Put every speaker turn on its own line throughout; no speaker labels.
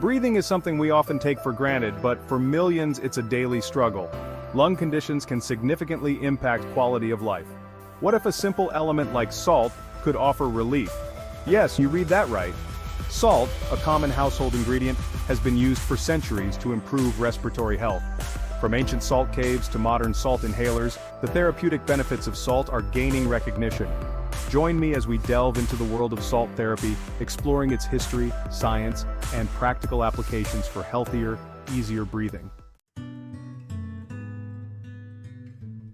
Breathing is something we often take for granted, but for millions it's a daily struggle. Lung conditions can significantly impact quality of life. What if a simple element like salt could offer relief? Yes, you read that right. Salt, a common household ingredient, has been used for centuries to improve respiratory health. From ancient salt caves to modern salt inhalers, the therapeutic benefits of salt are gaining recognition. Join me as we delve into the world of salt therapy, exploring its history, science, and practical applications for healthier, easier breathing.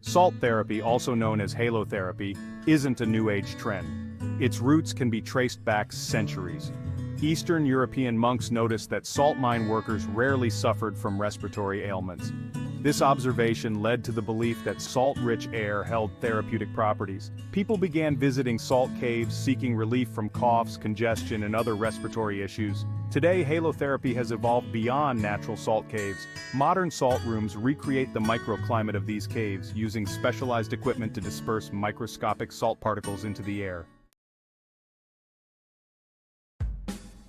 Salt therapy, also known as halotherapy, isn't a new age trend. Its roots can be traced back centuries. Eastern European monks noticed that salt mine workers rarely suffered from respiratory ailments. This observation led to the belief that salt-rich air held therapeutic properties. People began visiting salt caves seeking relief from coughs, congestion, and other respiratory issues. Today, halotherapy has evolved beyond natural salt caves. Modern salt rooms recreate the microclimate of these caves using specialized equipment to disperse microscopic salt particles into the air.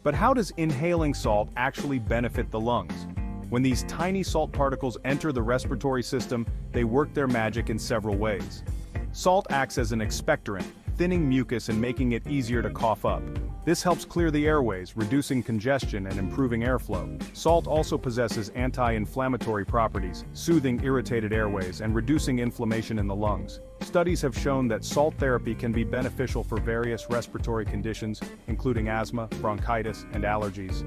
But how does inhaling salt actually benefit the lungs? When these tiny salt particles enter the respiratory system, they work their magic in several ways. Salt acts as an expectorant, thinning mucus and making it easier to cough up. This helps clear the airways, reducing congestion and improving airflow. Salt also possesses anti-inflammatory properties, soothing irritated airways and reducing inflammation in the lungs. Studies have shown that salt therapy can be beneficial for various respiratory conditions, including asthma, bronchitis, and allergies.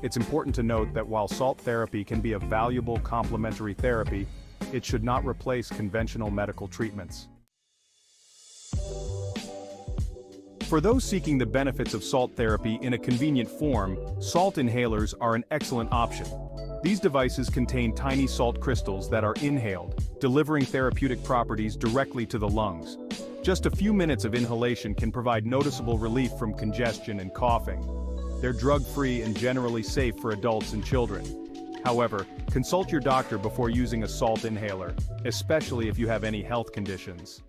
It's important to note that while salt therapy can be a valuable complementary therapy, it should not replace conventional medical treatments. For those seeking the benefits of salt therapy in a convenient form, salt inhalers are an excellent option. These devices contain tiny salt crystals that are inhaled, delivering therapeutic properties directly to the lungs. Just a few minutes of inhalation can provide noticeable relief from congestion and coughing. They're drug-free and generally safe for adults and children. However, consult your doctor before using a salt inhaler, especially if you have any health conditions.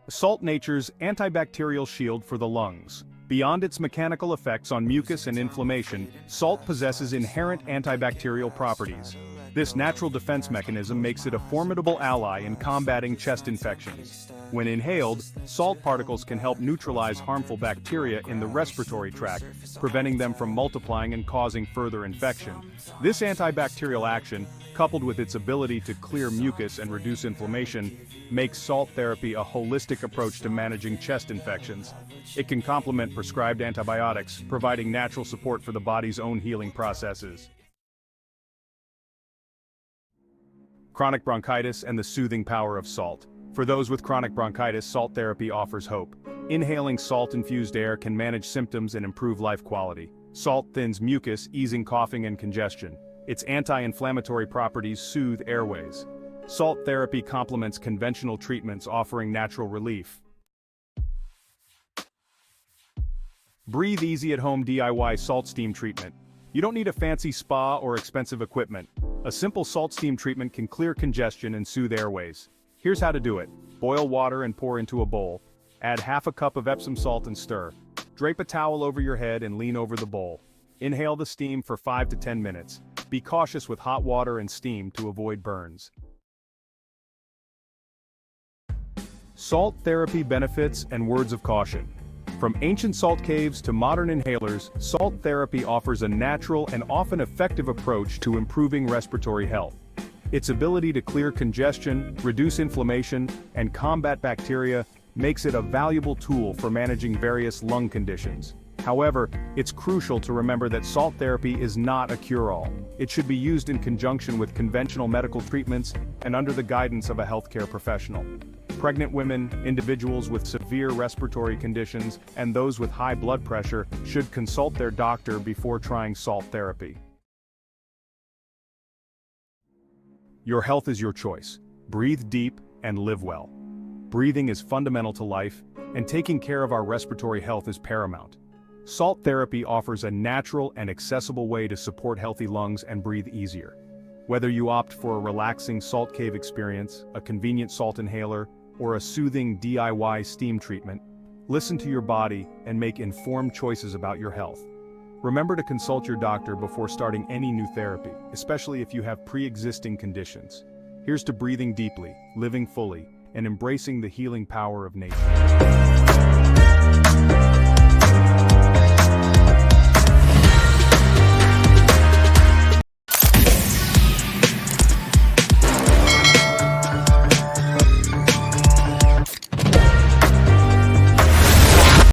Salt, nature's antibacterial shield for the lungs. Beyond its mechanical effects on mucus and inflammation, salt possesses inherent antibacterial properties. This natural defense mechanism makes it a formidable ally in combating chest infections. When inhaled, salt particles can help neutralize harmful bacteria in the respiratory tract, preventing them from multiplying and causing further infection. This antibacterial action, coupled with its ability to clear mucus and reduce inflammation, makes salt therapy a holistic approach to managing chest infections. It can complement prescribed antibiotics, providing natural support for the body's own healing processes. Chronic bronchitis and the soothing power of salt. For those with chronic bronchitis, salt therapy offers hope. Inhaling salt-infused air can manage symptoms and improve life quality. Salt thins mucus, easing coughing and congestion. Its anti-inflammatory properties soothe airways. Salt therapy complements conventional treatments, offering natural relief. Breathe easy at home DIY salt steam treatment. You don't need a fancy spa or expensive equipment. A simple salt steam treatment can clear congestion and soothe airways. Here's how to do it. Boil water and pour into a bowl. Add half a cup of Epsom salt and stir. Drape a towel over your head and lean over the bowl. Inhale the steam for 5 to 10 minutes. Be cautious with hot water and steam to avoid burns. Salt therapy benefits and words of caution. From ancient salt caves to modern inhalers, salt therapy offers a natural and often effective approach to improving respiratory health. Its ability to clear congestion, reduce inflammation, and combat bacteria makes it a valuable tool for managing various lung conditions. However, it's crucial to remember that salt therapy is not a cure-all. It should be used in conjunction with conventional medical treatments and under the guidance of a healthcare professional. Pregnant women, individuals with severe respiratory conditions, and those with high blood pressure should consult their doctor before trying salt therapy. Your health is your choice. Breathe deep and live well. Breathing is fundamental to life, and taking care of our respiratory health is paramount. Salt therapy offers a natural and accessible way to support healthy lungs and breathe easier. Whether you opt for a relaxing salt cave experience, a convenient salt inhaler, or a soothing DIY steam treatment, Listen to your body and make informed choices about your health. Remember to consult your doctor before starting any new therapy, especially if you have pre-existing conditions. Here's to breathing deeply, living fully, and embracing the healing power of nature.